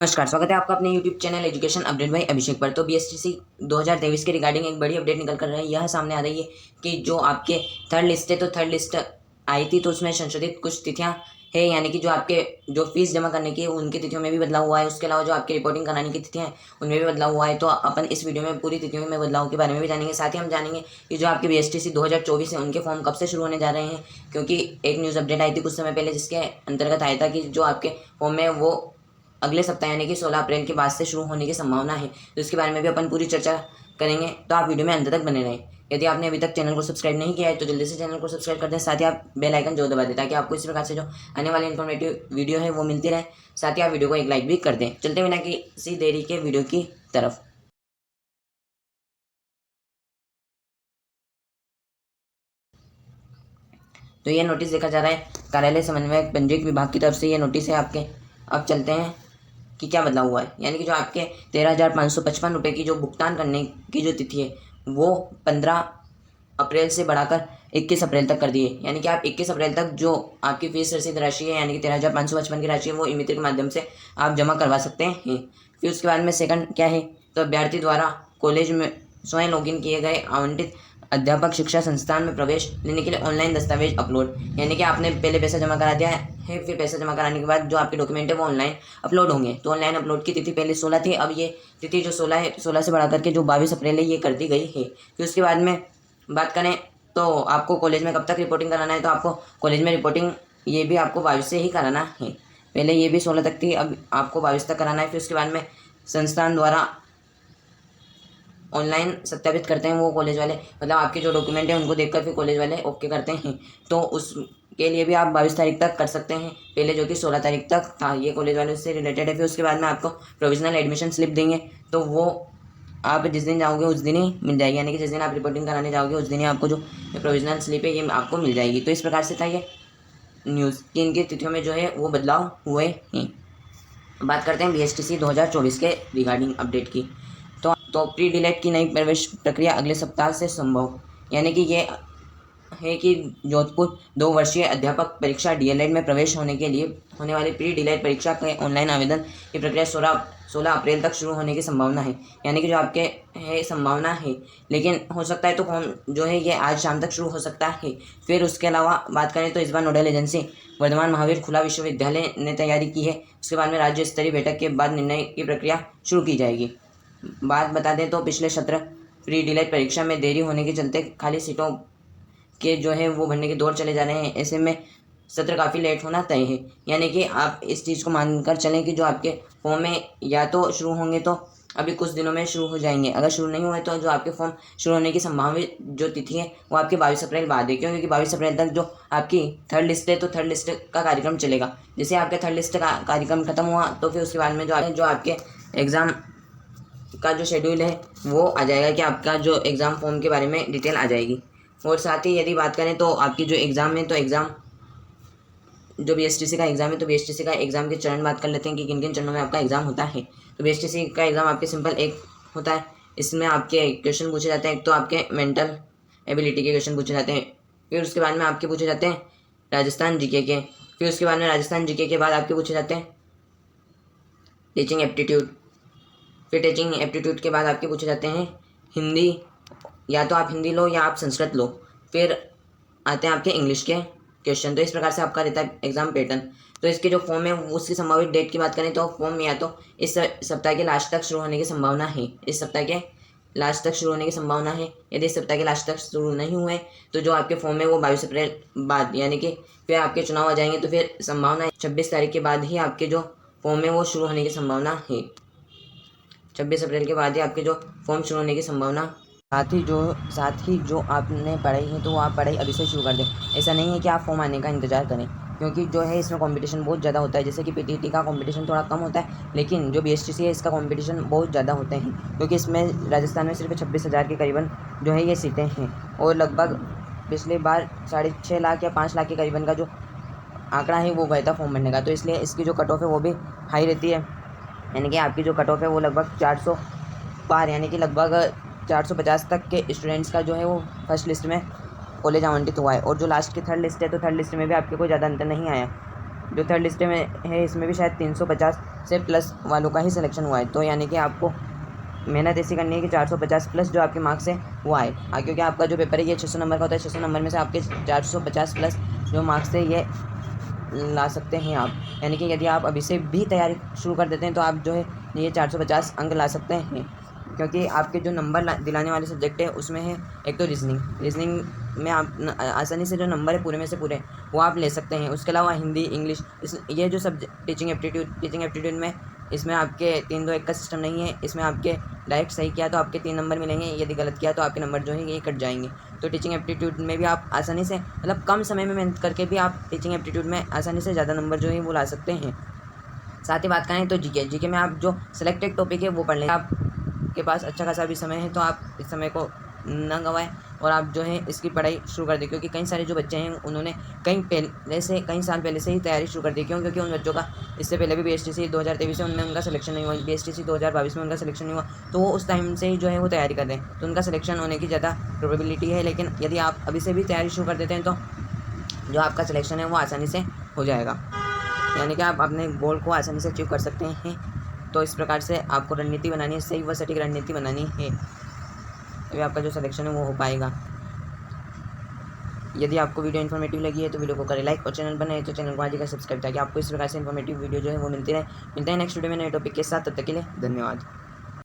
नमस्कार, स्वागत है आपका अपने YouTube channel education update by Abhishek पर। तो बीएसटीसी 2023 के रिगार्डिंग एक बड़ी अपडेट निकल कर रही है। यह सामने आ रही है कि जो आपके थर्ड लिस्ट है, तो थर्ड लिस्ट आई थी तो उसमें संशोधित कुछ तिथियां है, यानी कि जो आपके जो फीस जमा करने की उनकी तिथियों में भी बदलाव हुआ है। उसके अलावा जो आपकी रिपोर्टिंग कराने की तिथियां हैं उनमें भी बदलाव हुआ है। तो अपन इस वीडियो में पूरी तिथियों में बदलाव के बारे में भी जानेंगे। साथ ही हम जानेंगे कि जो आपके बीएसटीसी 2024 है उनके फॉर्म कब से शुरू होने जा रहे हैं, क्योंकि एक न्यूज़ अपडेट आई थी कुछ समय पहले जिसके अंतर्गत आया था कि जो आपके फॉर्म है वो अगले सप्ताह यानी कि 16 अप्रैल के बाद से शुरू होने की संभावना है। तो इसके बारे में भी अपन पूरी चर्चा करेंगे, तो आप वीडियो में अंत तक बने रहें। यदि आपने अभी तक चैनल को सब्सक्राइब नहीं किया है तो जल्दी से चैनल को सब्सक्राइब कर दें। साथ ही आप बेल आइकन जो दबा दें ताकि आपको इस प्रकार से जो आने वाली इन्फॉर्मेटिव वीडियो है वो मिलती रहे। साथ ही आप वीडियो को एक लाइक भी कर दें। चलते बिना किसी देरी के वीडियो की तरफ। तो ये नोटिस देखा जा रहा है कार्यालय समन्वयक पंजीयक विभाग की तरफ से, ये नोटिस है आपके। अब चलते हैं कि क्या बदलाव हुआ है। यानी कि जो आपके 13,555 रुपये की जो भुगतान करने की जो तिथि है वो 15 अप्रैल से बढ़ाकर 21 अप्रैल तक कर दी है। यानी कि आप 21 अप्रैल तक जो आपकी फीस रसीद राशि है यानी कि 13,555 की राशि है वो ई-मित्र के माध्यम से आप जमा करवा सकते हैं। फिर उसके बाद में सेकंड क्या है, तो अभ्यर्थी द्वारा कॉलेज में स्वयं लॉगिन किए गए आवंटित अध्यापक शिक्षा संस्थान में प्रवेश लेने के लिए ऑनलाइन दस्तावेज अपलोड, यानी कि आपने पहले पैसा जमा करा दिया है, फिर पैसा जमा कराने के बाद जो आपके डॉक्यूमेंट है वो ऑनलाइन अपलोड होंगे। तो ऑनलाइन अपलोड की तिथि पहले 16 थी, अब ये तिथि जो 16 है, 16 से बढ़ा करके जो 22 अप्रैल है ये कर दी गई है। फिर उसके बाद में बात करें तो आपको कॉलेज में कब तक रिपोर्टिंग कराना है, तो आपको कॉलेज में रिपोर्टिंग ये भी आपको 22 से ही कराना है। पहले ये भी 16 तक थी, अब आपको 22 तक कराना है। फिर उसके बाद में संस्थान द्वारा ऑनलाइन सत्यापित करते हैं वो कॉलेज वाले, मतलब आपके जो डॉक्यूमेंट है उनको देखकर फिर कॉलेज वाले ओके करते हैं। तो उसके लिए भी आप 22 तारीख तक कर सकते हैं, पहले जो कि 16 तारीख तक था। ये कॉलेज वाले से रिलेटेड है। फिर उसके बाद में आपको प्रोविजनल एडमिशन स्लिप देंगे, तो वो आप जिस दिन जाओगे उस दिन ही मिल जाएगी, यानी कि जिस दिन आप रिपोर्टिंग कराने जाओगे उस दिन ही आपको जो प्रोविजनल स्लिप है ये आपको मिल जाएगी। तो इस प्रकार से था ये न्यूज़ कि इनकी तिथियों में जो है वो बदलाव हुए हैं। बात करते हैं बीएसटीसी 2024 के रिगार्डिंग अपडेट की। तो प्री डिलेट की नई प्रवेश प्रक्रिया अगले सप्ताह से संभव, यानी कि ये है कि जोधपुर 2 वर्षीय अध्यापक परीक्षा डीएलएड में प्रवेश होने के लिए होने वाली प्री डिलेट परीक्षा के ऑनलाइन आवेदन की प्रक्रिया 16 अप्रैल तक शुरू होने की संभावना है। यानी कि जो आपके है संभावना है, लेकिन हो सकता है तो फॉर्म जो है ये आज शाम तक शुरू हो सकता है। फिर उसके अलावा बात करें तो इस बार नोडल एजेंसी वर्धमान महावीर खुला विश्वविद्यालय ने तैयारी की है। उसके बाद में राज्य स्तरीय बैठक के बाद निर्णय की प्रक्रिया शुरू की जाएगी। बात बता दें तो पिछले सत्र प्री डिलेट परीक्षा में देरी होने के चलते खाली सीटों के जो है वो भरने के दौर चले जा रहे हैं। ऐसे में सत्र काफ़ी लेट होना तय है, यानी कि आप इस चीज़ को मानकर चलें कि जो आपके फॉर्म में या तो शुरू होंगे तो अभी कुछ दिनों में शुरू हो जाएंगे, अगर शुरू नहीं हुए तो जो आपके फॉर्म शुरू होने की संभावित जो तिथि है वो आपके 22 अप्रैल बाद है। क्यों? क्योंकि 22 अप्रैल तक जो आपकी थर्ड लिस्ट है तो थर्ड लिस्ट का कार्यक्रम चलेगा। जैसे आपके थर्ड लिस्ट का कार्यक्रम खत्म हुआ तो फिर उसके बाद में जो आपके एग्ज़ाम का जो शेड्यूल है वो आ जाएगा कि आपका जो एग्ज़ाम फॉर्म के बारे में डिटेल आ जाएगी। और साथ ही यदि बात करें तो आपकी जो एग्ज़ाम है तो एग्ज़ाम जो बीएसटीसी का एग्ज़ाम है तो बीएसटीसी का एग्ज़ाम के चरण बात कर लेते हैं कि किन किन चरणों में आपका एग्ज़ाम होता है। तो बीएसटीसी का एग्ज़ाम आपके सिंपल एक होता है, इसमें आपके क्वेश्चन पूछे जाते हैं। एक तो आपके मेंटल एबिलिटी के क्वेश्चन पूछे जाते हैं, फिर उसके बाद में आपके पूछे जाते हैं राजस्थान जीके के, फिर उसके बाद में राजस्थान जीके के बाद आपके पूछे जाते हैं टीचिंग एप्टीट्यूड, फिर टीचिंग एप्टीट्यूड के बाद आपके पूछे जाते हैं हिंदी, या तो आप हिंदी लो या आप संस्कृत लो, फिर आते हैं आपके इंग्लिश के क्वेश्चन। तो इस प्रकार से आपका रहता है एग्जाम पैटर्न। तो इसके जो फॉर्म है उसकी संभावित डेट की बात करें तो फॉर्म या तो इस सप्ताह के लास्ट तक शुरू होने की संभावना है, इस सप्ताह के लास्ट तक शुरू होने की संभावना है। यदि इस सप्ताह के लास्ट तक शुरू नहीं हुए तो जो आपके फॉर्म है वो 22 अप्रैल बाद, यानी कि फिर आपके चुनाव आ जाएंगे तो फिर संभावना है 26 तारीख के बाद ही आपके जो फॉर्म है वो शुरू होने की संभावना है। 26 अप्रैल के बाद ही आपके जो फॉर्म शुरू होने की संभावना। साथ ही जो आपने पढ़ाई है तो वो आप पढ़ाई अभी से शुरू कर दें। ऐसा नहीं है कि आप फॉर्म आने का इंतज़ार करें, क्योंकि जो है इसमें कंपटीशन बहुत ज़्यादा होता है। जैसे कि पीटीटी का कंपटीशन थोड़ा कम होता है, लेकिन जो बीएसटीसी है इसका कंपटीशन बहुत ज़्यादा होते हैं, क्योंकि इसमें राजस्थान में सिर्फ 26,000 के करीबन जो है ये सीटें हैं, और लगभग पिछली बार 6.5 लाख या 5 लाख के करीबन का जो आंकड़ा है वो गया था फॉर्म भरने का। तो इसलिए इसकी जो कट ऑफ है वो भी हाई रहती है, यानी कि आपकी जो कट ऑफ है वो लगभग 400 पार, यानी कि लगभग 450 तक के स्टूडेंट्स का जो है वो फर्स्ट लिस्ट में कॉलेज आवंटित हुआ है। और जो लास्ट की थर्ड लिस्ट है तो थर्ड लिस्ट में भी आपके कोई ज़्यादा अंतर नहीं आया। जो थर्ड लिस्ट में है इसमें भी शायद 350 से प्लस वालों का ही सिलेक्शन हुआ है। तो यानी कि आपको मेहनत ऐसी करनी है कि 450 प्लस जो आपके मार्क्स है वो आए। क्योंकि आपका जो पेपर है ये 600 नंबर का होता है। 600 नंबर में से आपके 450 प्लस जो मार्क्स है ये ला सकते हैं आप। यानी कि यदि आप अभी से भी तैयारी शुरू कर देते हैं तो आप जो है ये 450 अंक ला सकते हैं। क्योंकि आपके जो नंबर दिलाने वाले सब्जेक्ट है उसमें है एक तो रीजनिंग में आप आसानी से जो नंबर है पूरे में से पूरे वो आप ले सकते हैं। उसके अलावा हिंदी, इंग्लिश, ये जो सब्जेक्ट टीचिंग एप्टीट्यूड में इसमें आपके 3-2-1 का सिस्टम नहीं है। इसमें आपके डायरेक्ट सही किया तो आपके 3 नंबर मिलेंगे, यदि गलत किया तो आपके नंबर जो है ये कट जाएंगे। तो टीचिंग एप्टीट्यूड में भी आप आसानी से मतलब कम समय में मेहनत करके भी आप टीचिंग एप्टीट्यूड में आसानी से ज़्यादा नंबर जो है वो ला सकते हैं। साथ ही बात करें तो जीके में आप जो सिलेक्टेड टॉपिक है वो पढ़ लें। आपके पास अच्छा खासा भी समय है तो आप इस समय को न गंवाएं और आप जो है इसकी पढ़ाई शुरू कर दें। क्योंकि कई सारे जो बच्चे हैं उन्होंने कई साल पहले से ही तैयारी शुरू कर दी। क्योंकि उन बच्चों का इससे पहले भी BSTC 2023 में उनमें उनका सिलेक्शन नहीं हुआ, BSTC 2022 में उनका सिलेक्शन नहीं हुआ, तो वो उस टाइम से ही जो है वो तैयारी कर रहे हैं, तो उनका सिलेक्शन होने की ज़्यादा प्रोबेबिलिटी है। लेकिन यदि आप अभी से भी तैयारी शुरू कर देते हैं तो जो आपका सिलेक्शन है वो आसानी से हो जाएगा। यानी कि आप अपने गोल को आसानी से अचीव कर सकते हैं। तो इस प्रकार से आपको रणनीति बनानी है, सही व सटीक रणनीति बनानी है, तभी आपका जो सिलेक्शन है वो हो पाएगा। यदि आपको वीडियो इन्फॉर्मेटिव लगी है तो वीडियो को करें लाइक और चैनल बनाए तो चैनल को आज ही सब्सक्राइब, ताकि आपको इस प्रकार से इन्फॉर्मेटिव वीडियो जो है वो मिलते हैं नेक्स्ट वीडियो में नए टॉपिक के साथ। तब तक के लिए धन्यवाद।